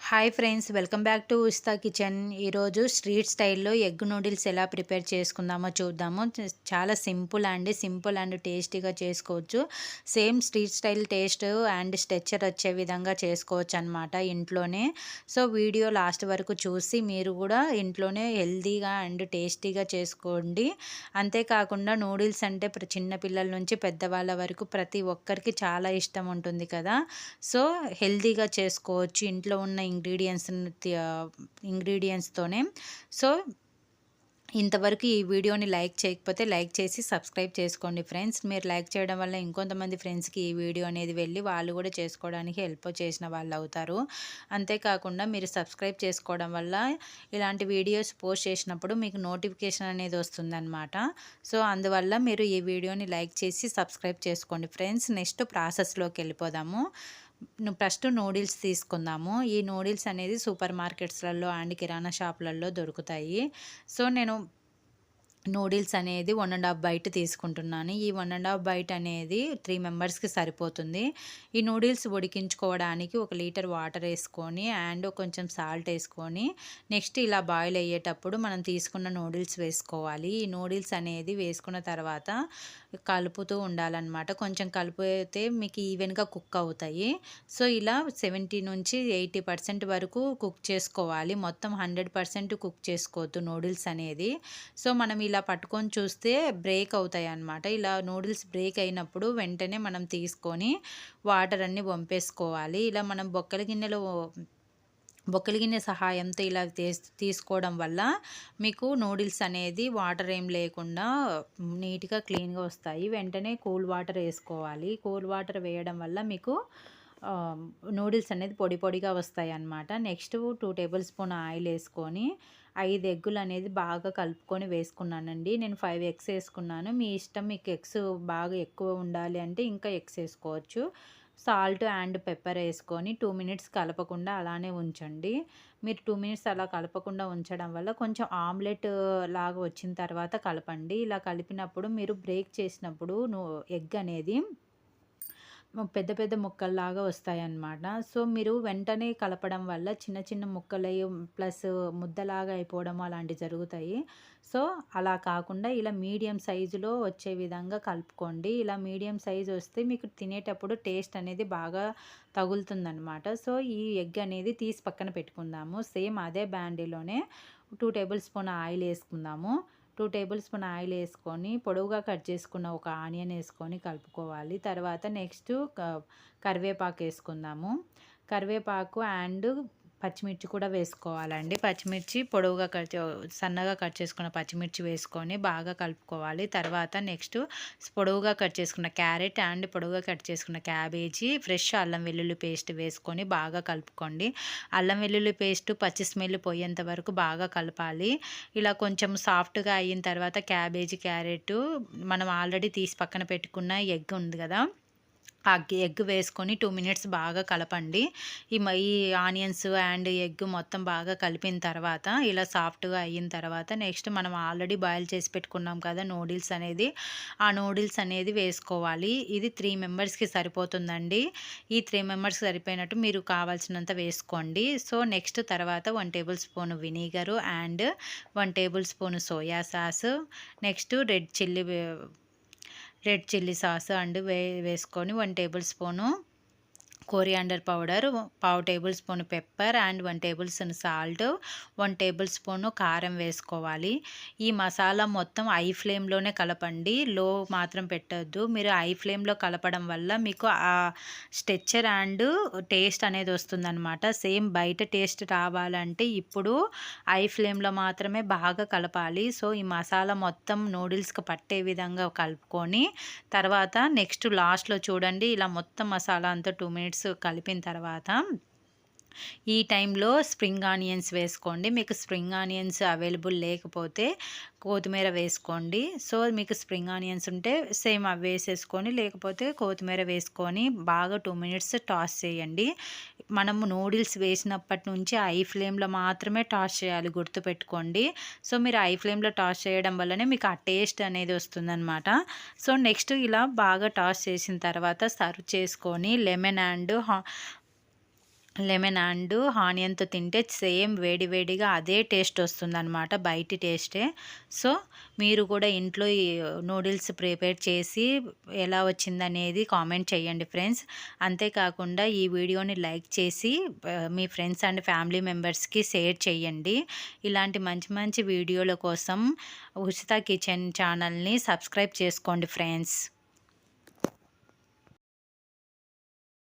Hi friends, welcome back to ఉస్తా kitchen. ఈరోజు street స్టైల్లో egg noodles ఎలా ప్రిపేర్ చేసుకుందామో చూద్దాము. చాలా సింపుల్ అండ్ టేస్టీగా చేసుకోవచ్చు. Same street style taste and structure వచ్చే విధంగా చేసుకోవచ్చు అనమాట ఇంట్లోనే. సో వీడియో లాస్ట్ వరకు చూసి మీరు కూడా ఇంట్లోనే హెల్తీగా అండ్ టేస్టీగా చేసుకోండి. అంతేకాకుండా నూడిల్స్ అంటే చిన్న పిల్లల నుంచి పెద్దవాళ్ళ వరకు ప్రతి ఒక్కరికి చాలా ఇష్టం ఉంటుంది కదా. సో హెల్తీగా చేసుకోవచ్చు ఇంట్లో ఉన్న ఇంగ్రీడియంట్స్తోనే. సో ఇంతవరకు ఈ వీడియోని లైక్ చేయకపోతే లైక్ చేసి సబ్స్క్రైబ్ చేసుకోండి ఫ్రెండ్స్. మీరు లైక్ చేయడం వల్ల ఇంకొంతమంది ఫ్రెండ్స్కి ఈ వీడియో అనేది వెళ్ళి వాళ్ళు కూడా చేసుకోవడానికి హెల్ప్ చేసిన వాళ్ళు అవుతారు. అంతేకాకుండా మీరు సబ్స్క్రైబ్ చేసుకోవడం వల్ల ఇలాంటి వీడియోస్ పోస్ట్ చేసినప్పుడు మీకు నోటిఫికేషన్ అనేది వస్తుందన్నమాట. సో అందువల్ల మీరు ఈ వీడియోని లైక్ చేసి సబ్స్క్రైబ్ చేసుకోండి ఫ్రెండ్స్. నెక్స్ట్ ప్రాసెస్లోకి వెళ్ళిపోదాము. ఫస్ట్ నూడిల్స్ తీసుకుందాము. ఈ నూడిల్స్ అనేది సూపర్ మార్కెట్స్లలో అండ్ కిరాణా షాపులలో దొరుకుతాయి. సో నేను నూడిల్స్ అనేది 1.5 బైట్ తీసుకుంటున్నాను. ఈ 1.5 బైట్ అనేది 3 మెంబర్స్కి సరిపోతుంది. ఈ నూడిల్స్ ఉడికించుకోవడానికి 1 లీటర్ వాటర్ వేసుకొని అండ్ కొంచెం సాల్ట్ వేసుకొని నెక్స్ట్ ఇలా బాయిల్ అయ్యేటప్పుడు మనం తీసుకున్న నూడిల్స్ వేసుకోవాలి. ఈ నూడిల్స్ అనేది వేసుకున్న తర్వాత కలుపుతూ ఉండాలన్నమాట. కొంచెం కలిపితే మీకు ఈవెన్గా కుక్ అవుతాయి. సో ఇలా 70 నుంచి 80% వరకు కుక్ చేసుకోవాలి. మొత్తం 100% కుక్ చేసుకోవద్దు నూడిల్స్ అనేది. సో మనం ఇలా పట్టుకొని చూస్తే బ్రేక్ అవుతాయి అన్నమాట. ఇలా నూడిల్స్ బ్రేక్ అయినప్పుడు వెంటనే మనం తీసుకొని వాటర్ అన్నీ వంపేసుకోవాలి. ఇలా మనం బొక్కల గిన్నె సహాయంతో ఇలా తీసుకోవడం వల్ల మీకు నూడిల్స్ అనేది వాటర్ ఏం లేకుండా నీట్గా క్లీన్గా వస్తాయి. వెంటనే కూల్ వాటర్ వేసుకోవాలి. కూల్ వాటర్ వేయడం వల్ల మీకు నూడిల్స్ అనేది పొడి పొడిగా వస్తాయి అన్నమాట. నెక్స్ట్ 2 టేబుల్ స్పూన్ ఆయిల్ వేసుకొని 5 ఎగ్గులు అనేది బాగా కలుపుకొని వేసుకున్నానండి. నేను 5 ఎగ్స్ వేసుకున్నాను. మీ ఇష్టం, మీకు ఎగ్స్ బాగా ఎక్కువ ఉండాలి అంటే ఇంకా ఎగ్స్ వేసుకోవచ్చు. సాల్ట్ అండ్ పెప్పర్ వేసుకొని 2 మినిట్స్ కలపకుండా అలానే ఉంచండి. మీరు 2 మినిట్స్ అలా కలపకుండా ఉంచడం వల్ల కొంచెం ఆమ్లెట్ లాగా వచ్చిన తర్వాత కలపండి. ఇలా కలిపినప్పుడు మీరు బ్రేక్ చేసినప్పుడు ఎగ్ అనేది పెద్ద పెద్ద ముక్కల్లాగా వస్తాయన్నమాట. సో మీరు వెంటనే కలపడం వల్ల చిన్న చిన్న ముక్కలయ్యి ప్లస్ ముద్దలాగా అయిపోవడం అలాంటివి జరుగుతాయి. సో అలా కాకుండా ఇలా మీడియం సైజులో వచ్చే విధంగా కలుపుకోండి. ఇలా మీడియం సైజు వస్తే మీకు తినేటప్పుడు టేస్ట్ అనేది బాగా తగులుతుందనమాట. సో ఈ ఎగ్ అనేది తీసి పక్కన పెట్టుకుందాము. సేమ్ అదే బాండీలోనే 2 టేబుల్ స్పూన్ ఆయిల్ వేసుకుందాము. 2 టేబుల్ స్పూన్ ఆయిల్ వేసుకొని పొడవుగా కట్ చేసుకున్న ఒక ఆనియన్ వేసుకొని కలుపుకోవాలి. తర్వాత నెక్స్ట్ కరివేపాకు వేసుకుందాము. కరివేపాకు అండ్ పచ్చిమిర్చి కూడా వేసుకోవాలండి. పచ్చిమిర్చి సన్నగా కట్ చేసుకున్న పచ్చిమిర్చి వేసుకొని బాగా కలుపుకోవాలి. తర్వాత నెక్స్ట్ పొడవుగా కట్ చేసుకున్న క్యారెట్ అండ్ పొడవుగా కట్ చేసుకున్న క్యాబేజీ, ఫ్రెష్ అల్లం వెల్లుల్లి పేస్ట్ వేసుకొని బాగా కలుపుకోండి. అల్లం వెల్లుల్లి పేస్ట్ పచ్చి స్మెల్ పోయేంత వరకు బాగా కలపాలి. ఇలా కొంచెం సాఫ్ట్గా అయిన తర్వాత క్యాబేజీ, క్యారెట్ మనం ఆల్రెడీ తీసి పక్కన పెట్టుకున్న ఎగ్ ఉంది కదా, ఆ ఎగ్ వేసుకొని 2 మినిట్స్ బాగా కలపండి. ఈ ఆనియన్స్ అండ్ ఎగ్ మొత్తం బాగా కలిపిన తర్వాత ఇలా సాఫ్ట్గా అయిన తర్వాత నెక్స్ట్ మనం ఆల్రెడీ బాయిల్ చేసి పెట్టుకున్నాం కదా నూడిల్స్ అనేది, ఆ నూడిల్స్ అనేది వేసుకోవాలి. ఇది 3 మెంబర్స్కి సరిపోతుందండి. ఈ 3 మెంబర్స్కి సరిపోయినట్టు మీరు కావాల్సినంత వేసుకోండి. సో నెక్స్ట్ తర్వాత 1 tablespoon vinegar and 1 tablespoon soya sauce, next red chilli sauce and వేసుకొని 1 tablespoon coriander powder, 1/2 tablespoon pepper and 1 tablespoon salt, 1 tablespoon కారం వేసుకోవాలి. ఈ మసాలా మొత్తం ఐ ఫ్లేమ్లోనే కలపండి. లో మాత్రం పెట్టద్దు. మీరు ఐ ఫ్లేమ్లో కలపడం వల్ల మీకు ఆ స్ట్రక్చర్ అండ్ టేస్ట్ అనేది వస్తుందన్నమాట. సేమ్ బయట టేస్ట్ రావాలంటే ఇప్పుడు ఐ ఫ్లేమ్లో మాత్రమే బాగా కలపాలి. సో ఈ మసాలా మొత్తం నూడిల్స్కి పట్టే విధంగా కలుపుకొని తర్వాత నెక్స్ట్ లాస్ట్లో చూడండి ఇలా మొత్తం మసాలా అంతా 2 మినిట్స్ కలిపిన తర్వాత ఈ టైంలో స్ప్రింగ్ ఆనియన్స్ వేసుకోండి. మీకు స్ప్రింగ్ ఆనియన్స్ అవైలబుల్ లేకపోతే కొత్తిమీర వేసుకోండి. సో మీకు స్ప్రింగ్ ఆనియన్స్ ఉంటే సేమ్ అవి వేసేసుకొని, లేకపోతే కొత్తిమీర వేసుకొని బాగా 2 మినిట్స్ టాస్ చేయండి. మనము నూడిల్స్ వేసినప్పటి నుంచి ఐ ఫ్లేమ్లో మాత్రమే టాస్ చేయాలి, గుర్తుపెట్టుకోండి. సో మీరు ఐ ఫ్లేమ్లో టాస్ చేయడం వల్లనే మీకు ఆ టేస్ట్ అనేది వస్తుందన్నమాట. సో నెక్స్ట్ ఇలా బాగా టాస్ చేసిన తర్వాత సర్వ్ చేసుకొని లెమన్ అండ్ లెమన్ అండ్ ఆనియన్‌తో తింటే సేమ్ వేడి వేడిగా అదే టేస్ట్ వస్తుందనమాట. బయటి టేస్టే. సో, మీరు కూడా ఇంట్లో ఈ నూడిల్స్ ప్రిపేర్ చేసి ఎలా వచ్చిందనేది కామెంట్ చేయండి ఫ్రెండ్స్. అంతేకాకుండా ఈ వీడియోని లైక్ చేసి మీ ఫ్రెండ్స్ అండ్ ఫ్యామిలీ మెంబర్స్‌కి షేర్ చేయండి. ఇలాంటి మంచి మంచి వీడియోల కోసం ఉషిత కిచెన్ ఛానల్‌ని సబ్స్క్రైబ్ చేసుకోండి ఫ్రెండ్స్.